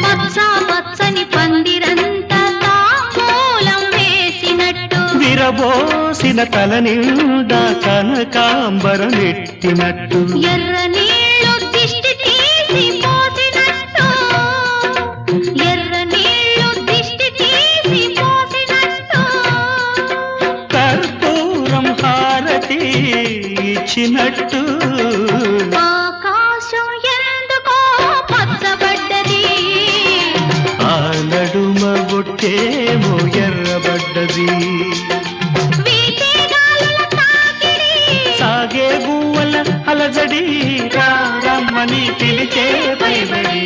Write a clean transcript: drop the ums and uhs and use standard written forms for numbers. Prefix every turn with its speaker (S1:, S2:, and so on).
S1: పచ్చ పచ్చని పందిరంతా తాంబూలం వేసినట్టు
S2: విరబోసిన తల నిండా కనకాంబరం ఎట్టినట్టు
S1: ఎర్ర నీళ్ళు దిష్టి తీసి పోసినట్టు ఎర్ర నీళ్ళు దిష్టి తీసి పోసినట్టు
S2: కర్పూరం హారతి ఇచ్చినట్టు
S1: ఆకాశం ఎందుకో పచ్చబడ్డది
S2: ఆ నడుమ బొట్టేమో ఎర్రబడ్డది
S1: వీచే గాలుల తాకిడి
S2: సాగే గువ్వల అలజడి రమ్మని పిలిచే పైబడి